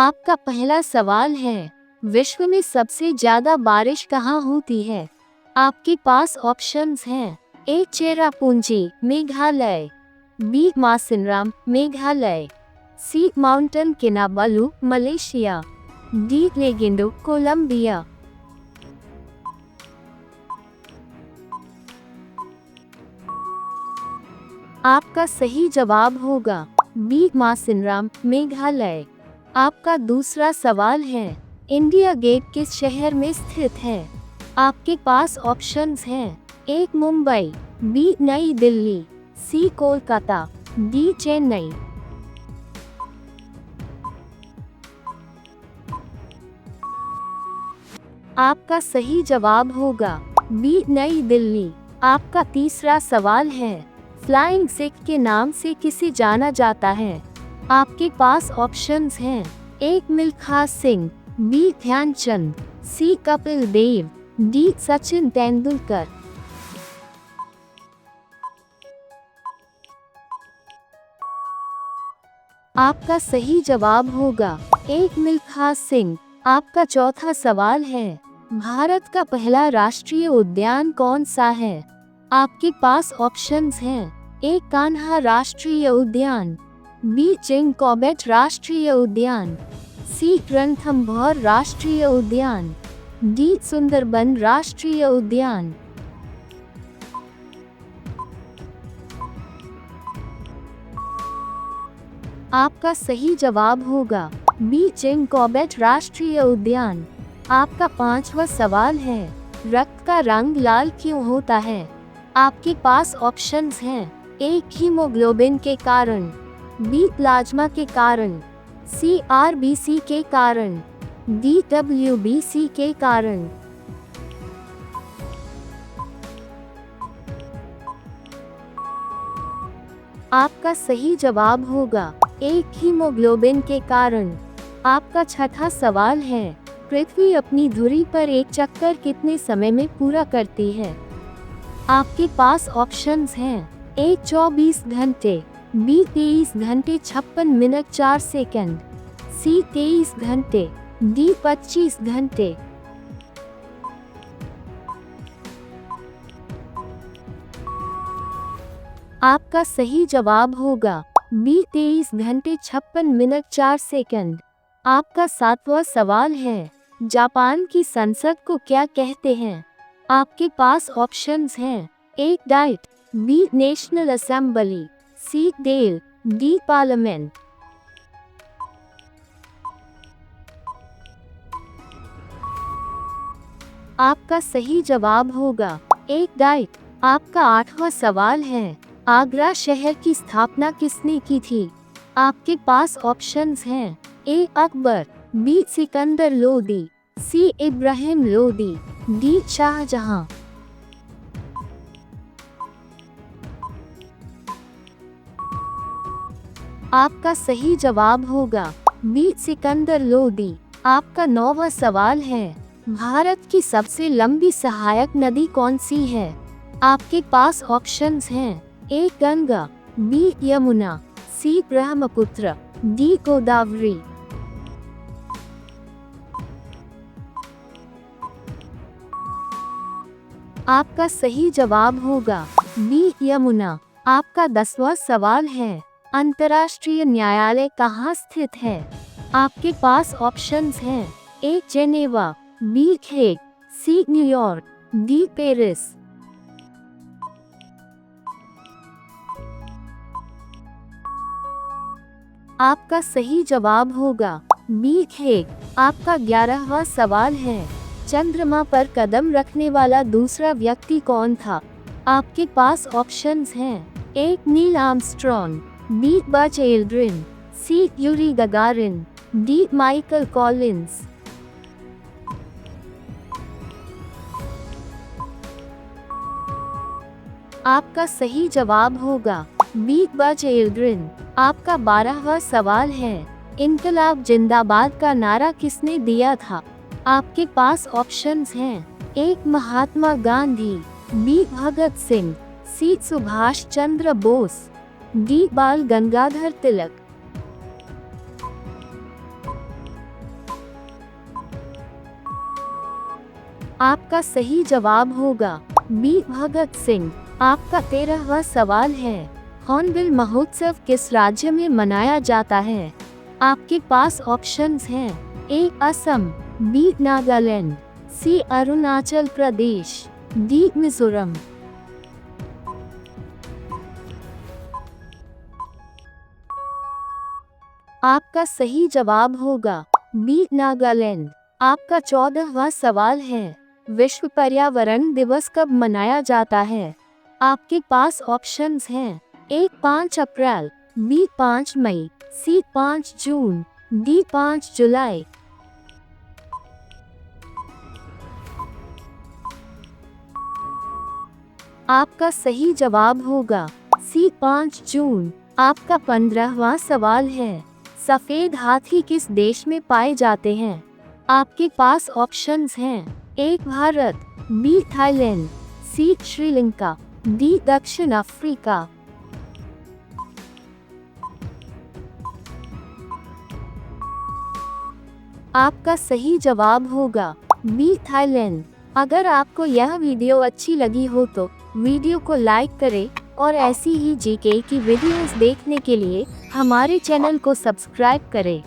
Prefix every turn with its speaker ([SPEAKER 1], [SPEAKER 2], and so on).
[SPEAKER 1] आपका पहला सवाल है, विश्व में सबसे ज्यादा बारिश कहाँ होती है? आपके पास ऑप्शंस हैं। ए चेरापूंजी मेघालय, बी मासिनराम मेघालय, सी माउंटेन किनाबालू मलेशिया, डी लेगेंडो कोलंबिया। आपका सही जवाब होगा बी मासिनराम मेघालय। आपका दूसरा सवाल है, इंडिया गेट किस शहर में स्थित है? आपके पास ऑप्शंस हैं। ए मुंबई, बी नई दिल्ली, सी कोलकाता, डी चेन्नई। आपका सही जवाब होगा बी नई दिल्ली। आपका तीसरा सवाल है, फ्लाइंग सिख के नाम से किसे जाना जाता है? आपके पास ऑप्शंस हैं। ए मिल्खा सिंह, बी ध्यानचंद, सी कपिल देव, डी सचिन तेंदुलकर। आपका सही जवाब होगा ए मिल्खा सिंह। आपका चौथा सवाल है, भारत का पहला राष्ट्रीय उद्यान कौन सा है? आपके पास ऑप्शंस हैं। ए कान्हा राष्ट्रीय उद्यान, बी चिंग कॉर्बेट राष्ट्रीय उद्यान, सी रणथंभौर राष्ट्रीय उद्यान, डी सुंदरबन राष्ट्रीय उद्यान। आपका सही जवाब होगा बी चिंग कॉर्बेट राष्ट्रीय उद्यान। आपका पांचवा सवाल है, रक्त का रंग लाल क्यों होता है? आपके पास ऑप्शंस हैं। ए हीमोग्लोबिन के कारण, बी प्लाज्मा के कारण, सी आरबीसी के कारण, डी डब्ल्यूबीसी के कारण। आपका सही जवाब होगा ए हीमोग्लोबिन के कारण। आपका छठा सवाल है, पृथ्वी अपनी धुरी पर एक चक्कर कितने समय में पूरा करती है? आपके पास ऑप्शंस हैं। ए 24 घंटे, बी 23 घंटे 56 मिनट 4 सेकंड, सी 23 घंटे, डी 25 घंटे। आपका सही जवाब होगा बी 23 घंटे 56 मिनट 4 सेकंड। आपका सातवां सवाल है, जापान की संसद को क्या कहते हैं? आपके पास ऑप्शंस हैं। ए डाइट, बी नेशनल असेंबली, सी डेल, डी पार्लियामेंट। आपका सही जवाब होगा ए डाइट। आपका आठवां सवाल है, आगरा शहर की स्थापना किसने की थी? आपके पास ऑप्शंस हैं। ए अकबर, बी सिकंदर लोदी, सी इब्राहिम लोदी, डी शाहजहां। आपका सही जवाब होगा बी सिकंदर लोदी। आपका नौवां सवाल है, भारत की सबसे लंबी सहायक नदी कौन सी है? आपके पास ऑप्शंस हैं। ए गंगा, बी यमुना, सी ब्रह्मपुत्र, डी गोदावरी। आपका सही जवाब होगा बी यमुना। आपका 10वां सवाल है, अंतर्राष्ट्रीय न्यायालय कहाँ स्थित है? आपके पास ऑप्शंस हैं। A Geneva, B Hague, C New York, D Paris. आपका सही जवाब होगा बी हेग। आपका 11वां सवाल है, चंद्रमा पर कदम रखने वाला दूसरा व्यक्ति कौन था? आपके पास ऑप्शंस हैं। A Neil Armstrong, B Buzz Aldrin, C Yuri Gagarin, D Michael Collins. आपका सही जवाब होगा बी बज एल्ड्रिन। आपका 12वां सवाल है, इनकलाब जिंदाबाद का नारा किसने दिया था? आपके पास ऑप्शंस हैं। ए महात्मा गांधी, बी भगत सिंह, सी सुभाष चंद्र बोस, डी बाल गंगाधर तिलक। आपका सही जवाब होगा बी भगत सिंह। आपका 13वां सवाल है, हॉर्नबिल महोत्सव किस राज्य में मनाया जाता है? आपके पास ऑप्शंस हैं, ए असम, बी नागालैंड, सी अरुणाचल प्रदेश, डी मिजोरम। आपका सही जवाब होगा बी नागालैंड। आपका 14वां सवाल है, विश्व पर्यावरण दिवस कब मनाया जाता है? आपके पास ऑप्शंस हैं, ए 5 अप्रैल, बी 5 मई, सी 5 जून, डी 5 जुलाई। आपका सही जवाब होगा सी 5 जून। आपका 15वां सवाल है, सफेद हाथी किस देश में पाए जाते हैं? आपके पास ऑप्शंस हैं, ए भारत, बी थाईलैंड, सी श्रीलंका, डी दक्षिण अफ्रीका। आपका सही जवाब होगा बी थाईलैंड। अगर आपको यह वीडियो अच्छी लगी हो तो वीडियो को लाइक करें और ऐसी ही जीके की वीडियोस देखने के लिए हमारे चैनल को सब्सक्राइब करें।